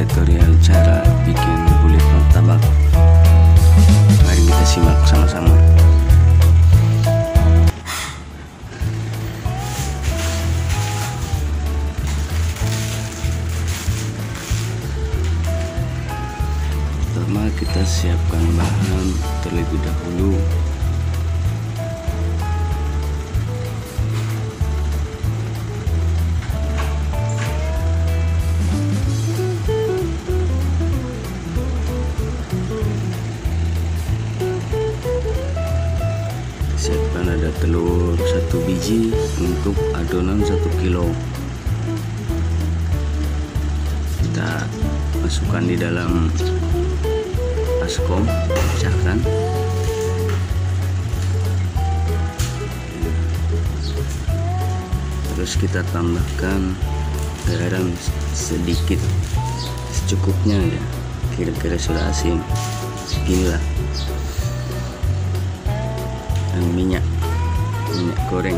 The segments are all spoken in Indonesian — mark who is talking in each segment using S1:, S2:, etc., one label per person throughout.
S1: tutorial cara bikin kulit martabak. Mari kita simak sama-sama. Pertama kita siapkan bahan terlebih dahulu. Siapkan ada telur 1 biji untuk adonan 1 kilo. Kita masukkan di dalam baskom, pecahkan. Terus kita tambahkan garam sedikit, secukupnya ya, kira-kira sudah asin seginilah. Dan minyak goreng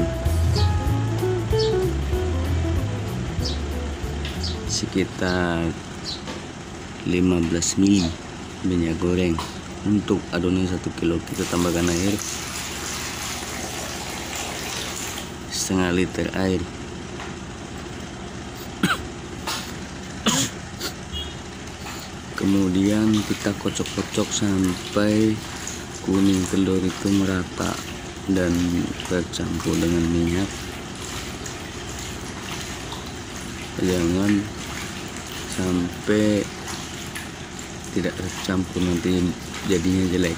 S1: sekitar 15 ml minyak goreng untuk adonan 1 kilo. Kita tambahkan air setengah liter air. Kemudian kita kocok-kocok sampai kuning telur itu merata dan bercampur dengan minyak. Jangan sampai tidak tercampur, nanti jadinya jelek.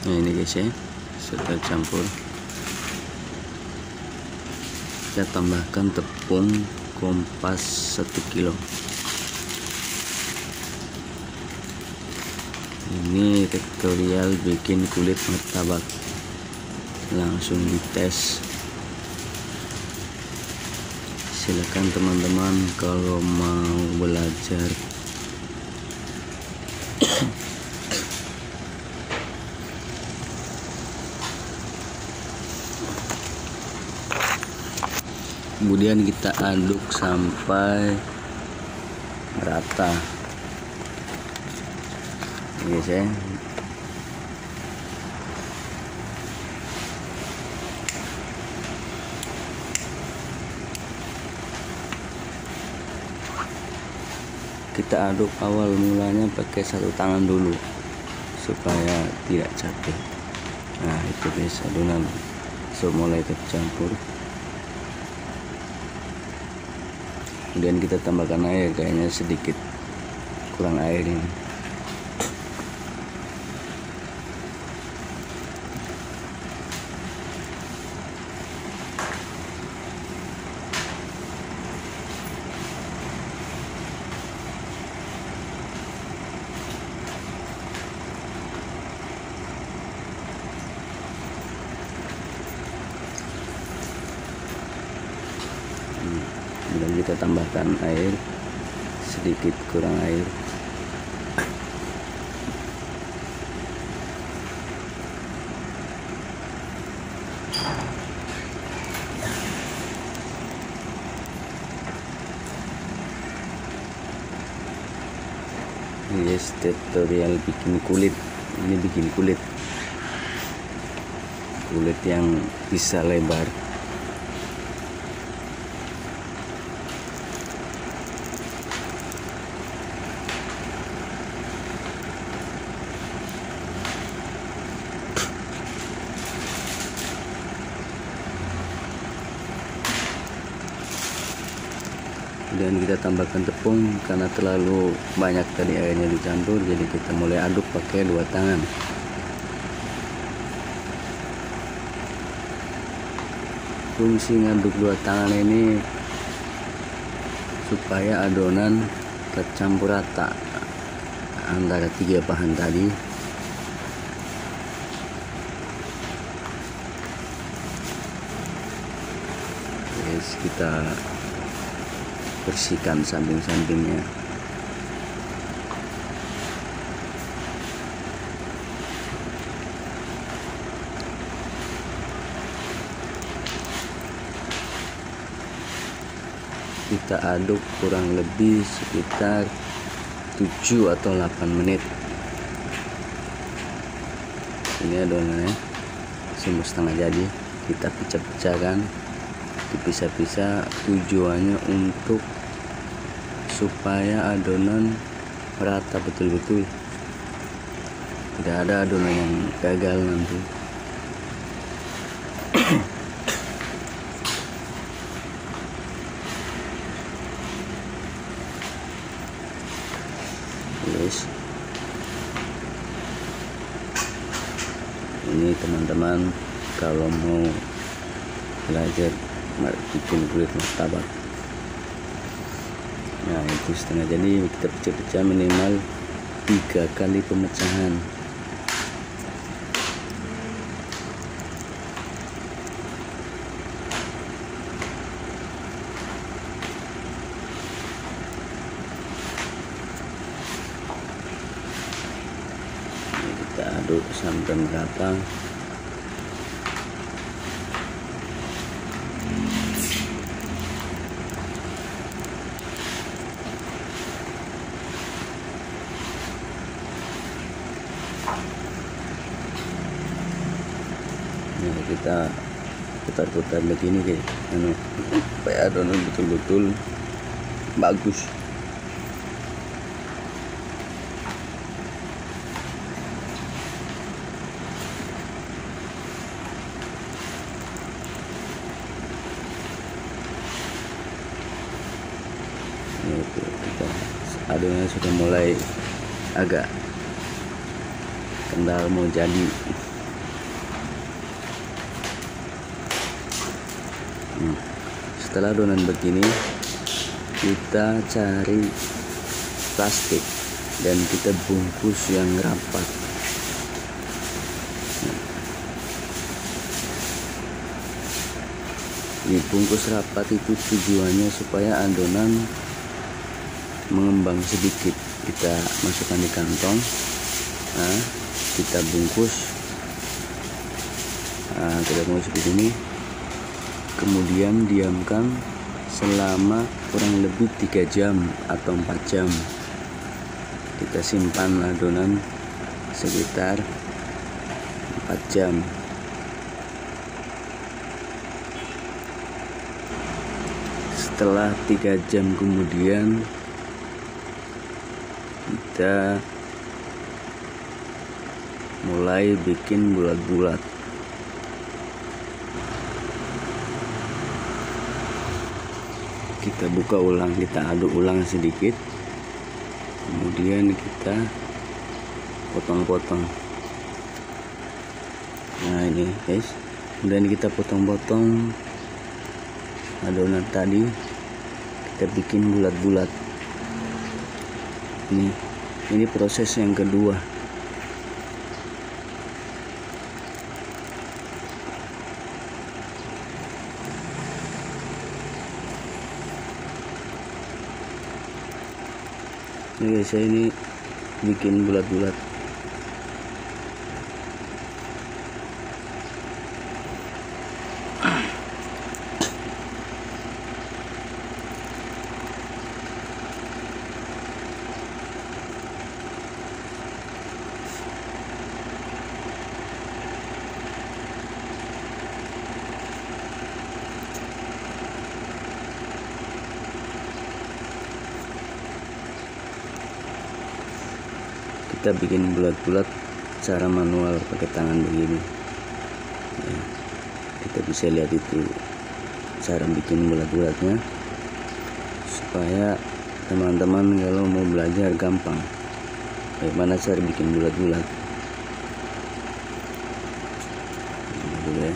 S1: Nah ini guys ya, sudah campur. Kita tambahkan tepung kompas 1 kilo. Ini tutorial bikin kulit martabak, langsung dites. Silakan teman-teman kalau mau belajar. Kemudian kita aduk sampai rata. Ini saya kita aduk awal mulanya pakai 1 tangan dulu supaya tidak capek. Nah itu guys, adonan sudah mulai tercampur. Kemudian kita tambahkan air, kayaknya sedikit kurang air ini. Dan kita tambahkan air sedikit, kurang air. Ini guys, tutorial bikin kulit. Ini bikin kulit yang bisa lebar. Dan kita tambahkan tepung karena terlalu banyak tadi airnya dicampur, jadi kita mulai aduk pakai 2 tangan. Fungsi ngaduk 2 tangan ini supaya adonan tercampur rata antara 3 bahan tadi. Guys, kita bersihkan samping-sampingnya. kita aduk kurang lebih sekitar 7 atau 8 menit. Ini adonannya semua setengah jadi, kita pecah-pecahkan, dipisah-pisah. Tujuannya untuk supaya adonan merata betul-betul, tidak ada adonan yang gagal nanti. Guys, ini teman-teman kalau mau belajar bikin kulit martabak, nah itu setengah jadi, kita pecah-pecah minimal 3 kali pemecahan. Kita aduk sampai merata. Nah, kita putar-putar begini guys, supaya adonan betul-betul bagus. Itu kita adonannya sudah mulai agak kental, mau jadi. Setelah adonan begini, kita cari plastik dan kita bungkus yang rapat. Dibungkus rapat itu tujuannya supaya adonan mengembang sedikit. Kita masukkan di kantong, nah, kita bungkus, nah, kita bungkus seperti ini, kemudian diamkan selama kurang lebih 3 jam atau 4 jam. Kita simpan adonan sekitar 4 jam. Setelah 3 jam kemudian kita mulai bikin bulat-bulat. Kita buka ulang, kita aduk ulang sedikit, kemudian kita potong-potong. Nah ini guys, kemudian kita potong-potong adonan tadi, kita bikin bulat-bulat. Ini proses yang kedua. Ini guys, saya ini bikin bulat-bulat. Kita bikin bulat-bulat cara manual pakai tangan begini ya, kita bisa lihat itu cara bikin bulat-bulatnya, supaya teman-teman kalau mau belajar gampang bagaimana cara bikin bulat-bulat. Gitu ya.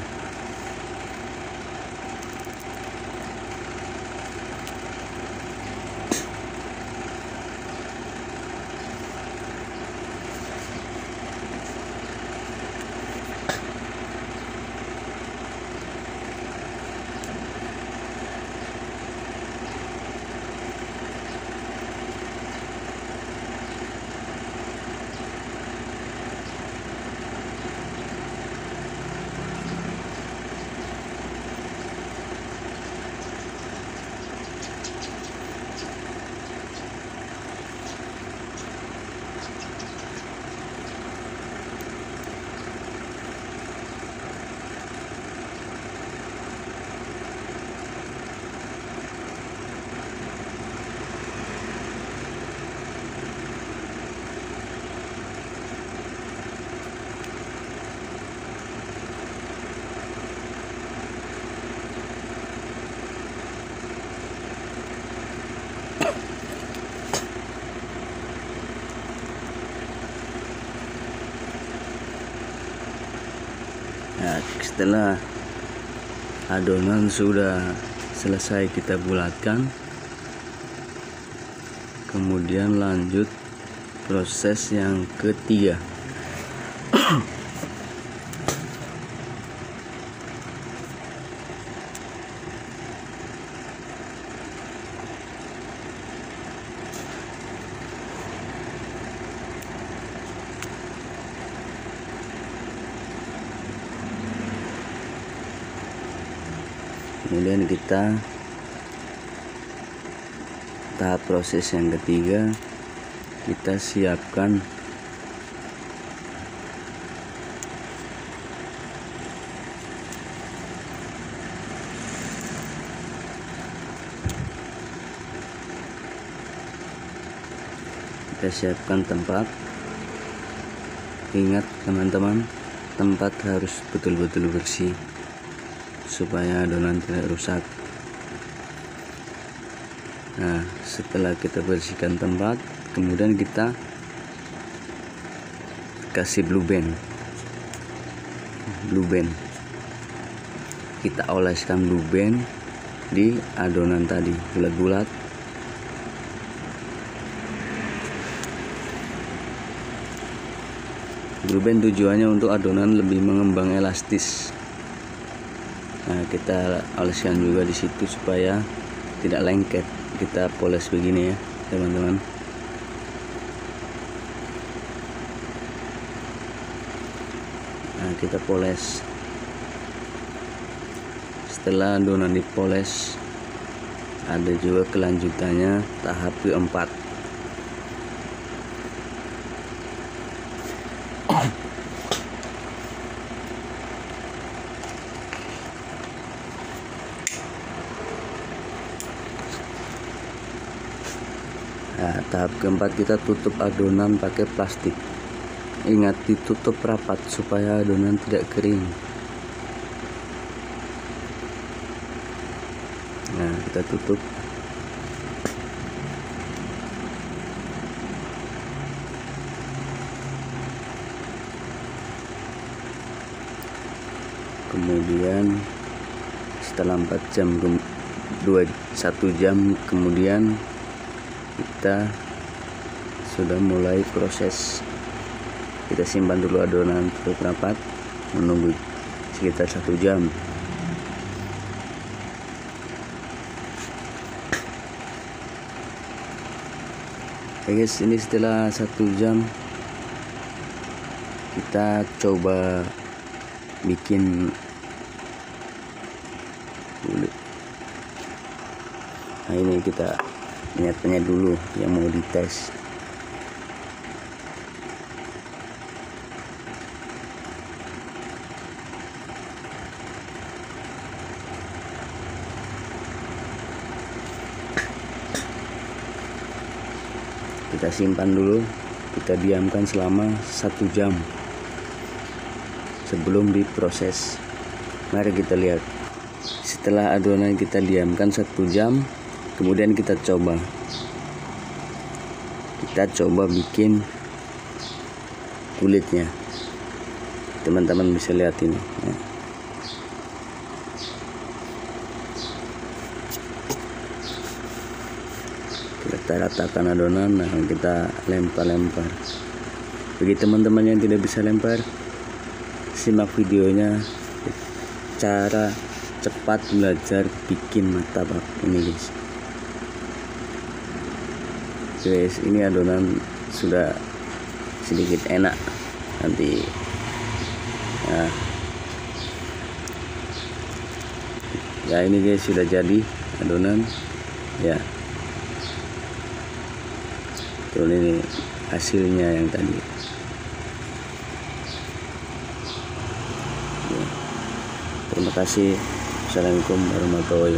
S1: Setelah adonan sudah selesai kita bulatkan, kemudian lanjut proses yang ketiga. Kemudian kita tahap proses yang ketiga, kita siapkan tempat. Ingat teman-teman, tempat harus betul-betul bersih supaya adonan tidak rusak. Nah, setelah kita bersihkan tempat, kemudian kita kasih blue band. Kita oleskan blue band di adonan tadi bulat-bulat. Blue band tujuannya untuk adonan lebih mengembang elastis. Nah, kita oleskan juga di situ supaya tidak lengket. Kita poles begini ya, teman-teman. Nah, kita poles. Setelah adonan dipoles, ada juga kelanjutannya tahap keempat. Nah, tahap keempat kita tutup adonan pakai plastik. Ingat, ditutup rapat supaya adonan tidak kering. Nah, kita tutup. Kemudian setelah 4 jam, 1 jam kemudian kita sudah mulai proses. Kita simpan dulu adonan tutup rapat, menunggu sekitar 1 jam. Oke guys, ini setelah 1 jam kita coba bikin kulit. Nah, ini kita penyet dulu yang mau dites. Kita simpan dulu, kita diamkan selama 1 jam sebelum diproses. Mari kita lihat. Setelah adonan kita diamkan 1 jam, kemudian kita coba bikin kulitnya. Teman-teman bisa lihat ini ya. Kita ratakan adonan, nah kita lempar. Bagi teman-teman yang tidak bisa lempar, simak videonya cara cepat belajar bikin martabak ini guys. Guys, ini adonan sudah sedikit enak nanti. Nah, ya ini guys sudah jadi adonan ya. Tuh, ini hasilnya yang tadi. Terima kasih. Assalamualaikum warahmatullahi wabarakatuh.